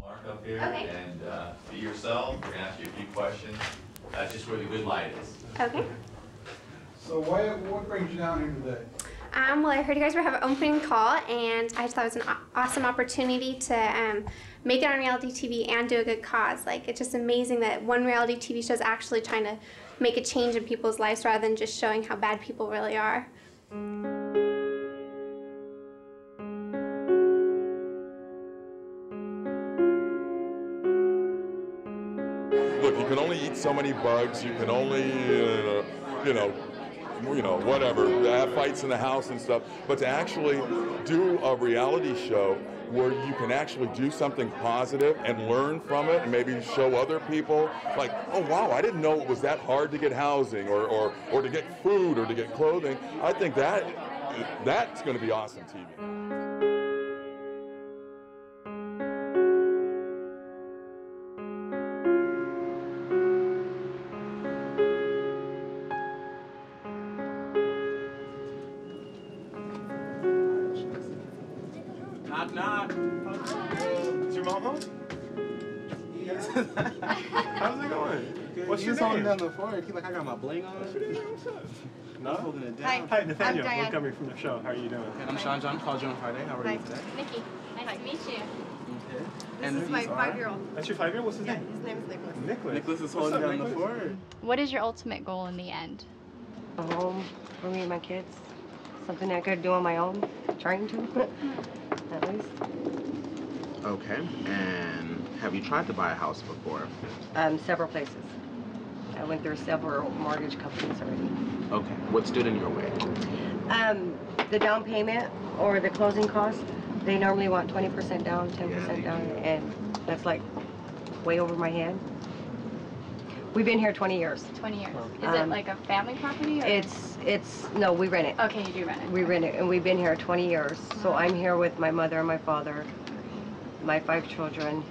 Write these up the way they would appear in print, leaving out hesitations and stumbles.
Mark up here and be yourself. We're going to ask you a few questions. That's just where the good light is. Okay. So what brings you down here today? Well, I heard you guys were having an opening call, and I just thought it was an awesome opportunity to make it on reality TV and do a good cause. Like, it's just amazing that one reality TV show is actually trying to make a change in people's lives rather than just showing how bad people really are. Look, you can only eat so many bugs. You can only, whatever, have fights in the house and stuff. But to actually do a reality show where you can actually do something positive and learn from it and maybe show other people, like, oh, wow, I didn't know it was that hard to get housing or to get food or to get clothing. I think that's going to be awesome TV. Knock, knock. Is your mom home? How's it going? Good. What's your holding name? down the floor. Keep like I got my bling on. No? Holding it down. Hi. Hi, Nathaniel. I'm We're Diane. coming from the show. How are you doing? And I'm Sean John. Called you on Friday. How are you today? Nikki. Nice to meet you. Okay. This is my 5-year-old. That's your 5-year-old? What's his Yeah, name? his name is Nicholas. Nicholas. Nicholas is What's holding up, down the Nicholas? fort. What is your ultimate goal in the end? A home for me and my kids. Something I could do on my own. Trying to, at least. Okay, and have you tried to buy a house before? Several places. I went through several mortgage companies already. Okay, what stood in your way? The down payment or the closing cost, they normally want 20% down, 10% down, and that's like way over my head. We've been here 20 years. 20 years. Is it like a family property? Or? No, we rent it. Okay, you do rent it. We rent it, and we've been here 20 years. So I'm here with my mother and my father, my 5 children,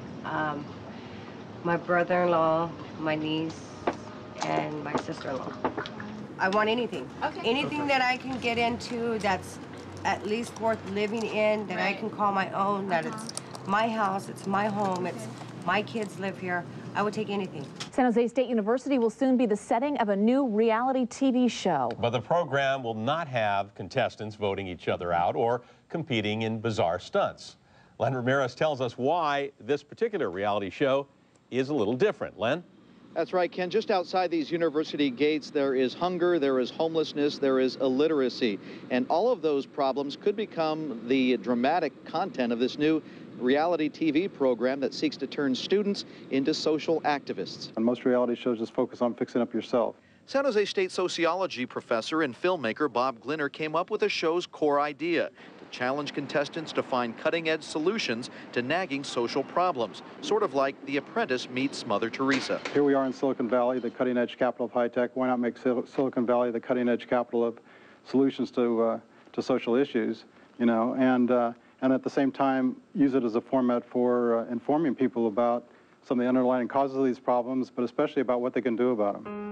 my brother-in-law, my niece, and my sister-in-law. I want anything. Okay. Anything that I can get into that's at least worth living in, that I can call my own, that it's my house, it's my home, it's my kids live here. I would take anything. San Jose State University will soon be the setting of a new reality TV show. But the program will not have contestants voting each other out or competing in bizarre stunts. Len Ramirez tells us why this particular reality show is a little different. Len? That's right, Ken. Just outside these university gates, there is hunger, there is homelessness, there is illiteracy. And all of those problems could become the dramatic content of this new reality TV program that seeks to turn students into social activists. And most reality shows just focus on fixing up yourself. San Jose State sociology professor and filmmaker Bob Glinner came up with the show's core idea: to challenge contestants to find cutting-edge solutions to nagging social problems, sort of like The Apprentice meets Mother Teresa. Here we are in Silicon Valley, the cutting-edge capital of high tech. Why not make Silicon Valley the cutting-edge capital of solutions to social issues, you know, and at the same time use it as a format for informing people about some of the underlying causes of these problems, but especially about what they can do about them.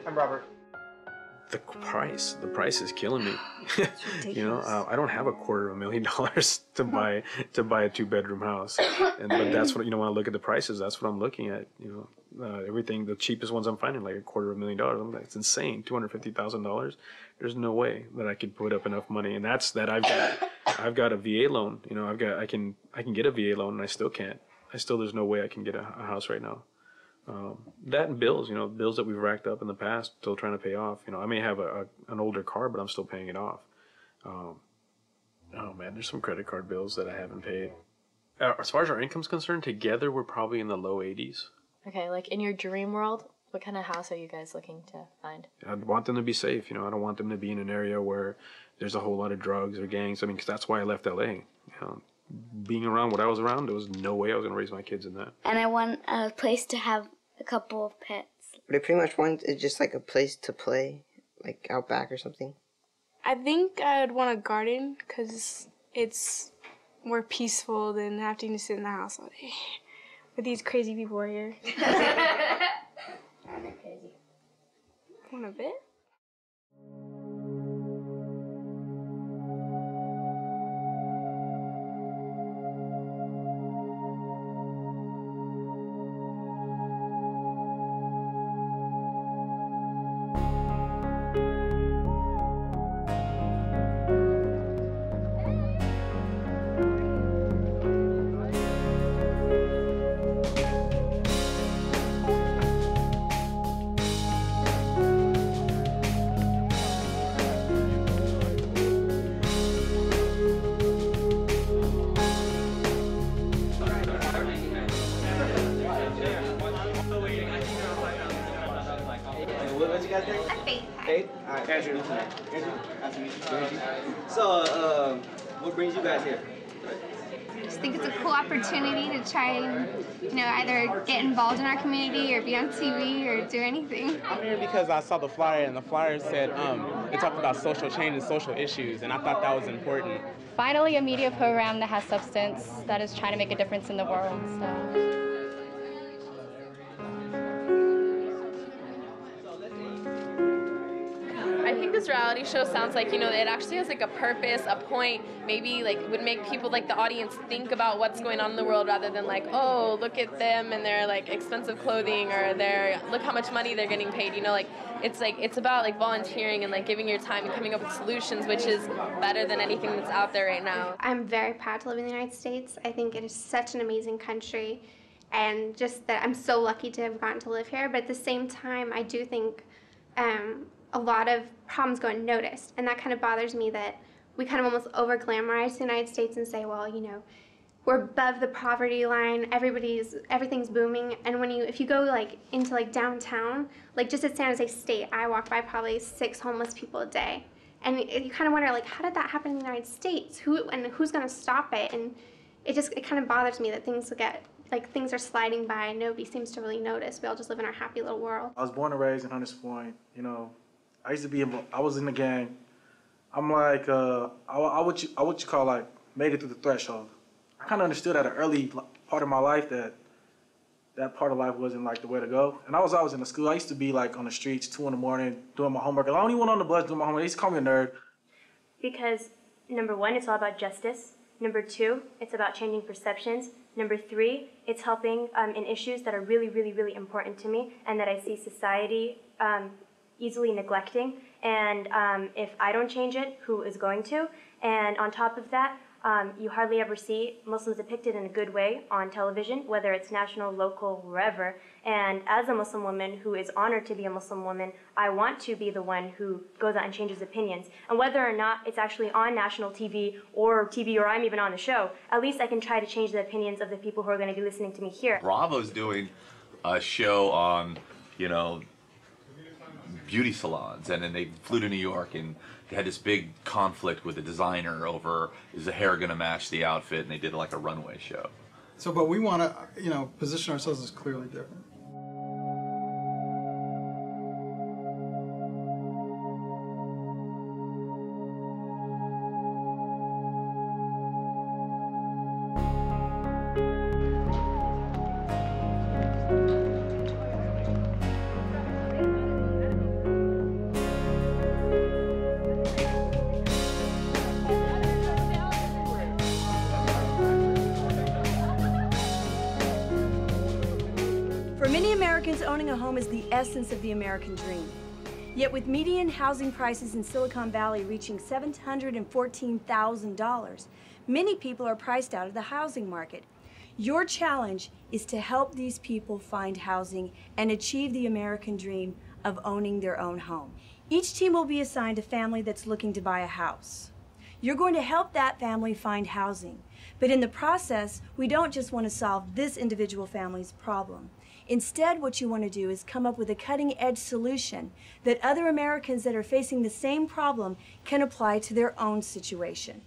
I'm Robert. The price is killing me. You know, I don't have $250,000 to buy a 2-bedroom house, but that's what, you know, when I look at the prices, that's what I'm looking at. You know, everything, the cheapest ones I'm finding like $250,000. I'm like, it's insane. $250,000. There's no way that I could put up enough money, and that's that I've got a VA loan. You know, I can get a VA loan, and I still can't. There's no way I can get a house right now. That and bills, you know, bills that we've racked up in the past, still trying to pay off. You know, I may have an older car, but I'm still paying it off. Oh man, there's some credit card bills that I haven't paid. As far as our income's concerned, together we're probably in the low 80s. Okay, like in your dream world, what kind of house are you guys looking to find? I'd want them to be safe. You know, I don't want them to be in an area where there's a whole lot of drugs or gangs. I mean, because that's why I left LA. You know, being around what I was around, there was no way I was going to raise my kids in that. And I want a place to have a couple of pets. What I pretty much want is just like a place to play, like out back or something. I think I'd want a garden because it's more peaceful than having to sit in the house all day with these crazy people here. Want a bit? What you guys think? A faith. Faith? All right. Andrew. Andrew. Nice to meet you. Andrew. So, what brings you guys here? I just think it's a cool opportunity to try and, either get involved in our community or be on TV or do anything. I'm here because I saw the flyer, and the flyer said it talked about social change and social issues, and I thought that was important. Finally, a media program that has substance, that is trying to make a difference in the world. So. I think this reality show sounds like, it actually has like a purpose, a point, maybe like would make people, like the audience, think about what's going on in the world rather than like, oh, look at them and their like expensive clothing or look how much money they're getting paid, it's about like volunteering and like giving your time and coming up with solutions, which is better than anything that's out there right now. I'm very proud to live in the United States. I think it is such an amazing country, and just that I'm so lucky to have gotten to live here, but at the same time, I do think a lot of problems go unnoticed, and that kind of bothers me that we kind of almost over-glamorize the United States and say, well, we're above the poverty line, everything's booming, and if you go like into like downtown, like just at San Jose State, I walk by probably 6 homeless people a day, and you kind of wonder like, how did that happen in the United States? Who's going to stop it? And it kind of bothers me that things are sliding by and nobody seems to really notice. We all just live in our happy little world. I was born and raised in Hunters Point. I was in the gang. I'm like, I what you call like made it through the threshold. I kind of understood at an early part of my life that part of life wasn't like the way to go. And I was always in the school. I used to be like on the streets 2 in the morning doing my homework. I only went on the bus doing my homework. They used to call me a nerd. Because number 1, it's all about justice. Number 2, it's about changing perceptions. Number 3, it's helping in issues that are really, really, really important to me and that I see society easily neglecting. And if I don't change it, who is going to? And on top of that, you hardly ever see Muslims depicted in a good way on television, whether it's national, local, wherever. And as a Muslim woman who is honored to be a Muslim woman, I want to be the one who goes out and changes opinions. And whether or not it's actually on national TV or I'm even on the show, at least I can try to change the opinions of the people who are going to be listening to me here. Bravo's doing a show on, beauty salons, and then they flew to New York and they had this big conflict with the designer over, is the hair going to match the outfit, and they did like a runway show. So, but we want to, position ourselves as clearly different. For many Americans, owning a home is the essence of the American dream. Yet with median housing prices in Silicon Valley reaching $714,000, many people are priced out of the housing market. Your challenge is to help these people find housing and achieve the American dream of owning their own home. Each team will be assigned a family that's looking to buy a house. You're going to help that family find housing. But in the process, we don't just want to solve this individual family's problem. Instead, what you want to do is come up with a cutting-edge solution that other Americans that are facing the same problem can apply to their own situation.